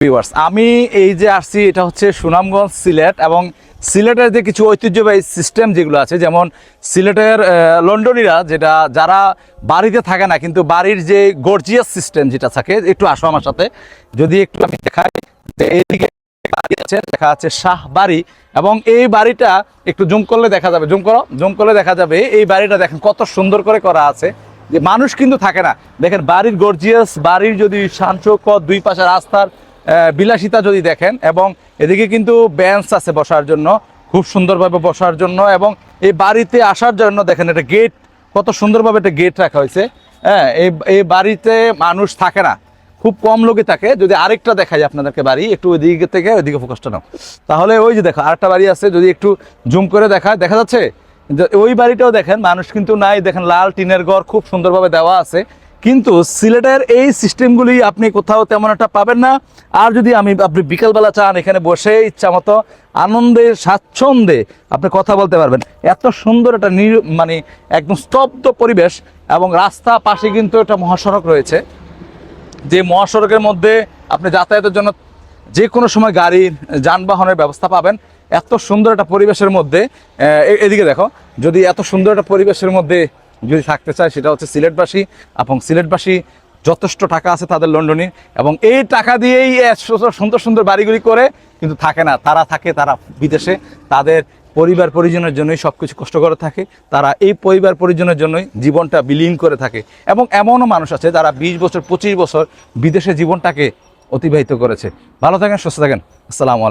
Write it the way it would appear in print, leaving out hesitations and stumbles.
Viewers, আমি এই যে আসছি এটা হচ্ছে সুনামগঞ্জ সিলেট, এবং সিলেটের যে কিছু ঐতিহ্যবাহী সিস্টেম যেগুলো আছে, যেমন সিলেটের লন্ডনীরা যেটা যারা বাড়িতে থাকে না কিন্তু বাড়ির যে গর্জিয়াস সিস্টেম যেটা থাকে, একটু আসো আমার সাথে যদি একটু আমি দেখাই। এইদিকে বাড়ি আছে, দেখা যাচ্ছে শাহ বাড়ি, এবং এই বাড়িটা একটু জুম করলে দেখা যাবে, জুম করলে দেখা যাবে এই বাড়িটা দেখেন কত সুন্দর করে করা আছে, যে মানুষ কিন্তু থাকে না। দেখেন বাড়ির গর্জিয়াস, বাড়ির যদি শান্তকর দুই পাশে রাস্তার বিলাসিতা যদি দেখেন, এবং এদিকে কিন্তু বেঞ্চ আছে বসার জন্য, খুব সুন্দরভাবে বসার জন্য, এবং এই বাড়িতে আসার জন্য দেখেন একটা গেট, কত সুন্দরভাবে একটা গেট রাখা হয়েছে। হ্যাঁ, এই বাড়িতে মানুষ থাকে না, খুব কম লোকই থাকে। যদি আরেকটা দেখাই আপনাদেরকে বাড়ি, একটু ওইদিকে থেকে ওইদিকে ফোকাসটা নাও, তাহলে ওই যে দেখো আরেকটা বাড়ি আছে, যদি একটু জুম করে দেখা যাচ্ছে ওই বাড়িটাও দেখেন মানুষ কিন্তু নাই। দেখেন লাল টিনের ঘর খুব সুন্দরভাবে দেওয়া আছে, কিন্তু সিলেটের এই সিস্টেমগুলি আপনি কোথাও তেমন একটা পাবেন না। আর যদি আপনি বিকেলবেলা চান এখানে বসে ইচ্ছা মতো আনন্দে স্বাচ্ছন্দ্যে আপনি কথা বলতে পারবেন, এত সুন্দর একটা মানে একদম স্তব্ধ পরিবেশ। এবং রাস্তা পাশে কিন্তু একটা মহাসড়ক রয়েছে, যে মহাসড়কের মধ্যে আপনি যাতায়াতের জন্য যে কোনো সময় গাড়ির যানবাহনের ব্যবস্থা পাবেন। এত সুন্দর একটা পরিবেশের মধ্যে এদিকে দেখো, যদি এত সুন্দর একটা পরিবেশের মধ্যে যদি থাকতে চায়, সেটা হচ্ছে সিলেটবাসী। এবং সিলেটবাসী যথেষ্ট টাকা আছে তাদের লন্ডনে, এবং এই টাকা দিয়েই সুন্দর সুন্দর বাড়িগুলি করে কিন্তু থাকে না। তারা বিদেশে, তাদের পরিবার পরিজনের জন্যই সব কিছু কষ্ট করে থাকে, তারা এই পরিবার পরিজনের জন্যই জীবনটা বিলীন করে থাকে। এবং এমনও মানুষ আছে যারা 20 বছর 25 বছর বিদেশে জীবনটাকে অতিবাহিত করেছে। ভালো থাকেন, সুস্থ থাকেন, আসসালামু আলাইকুম।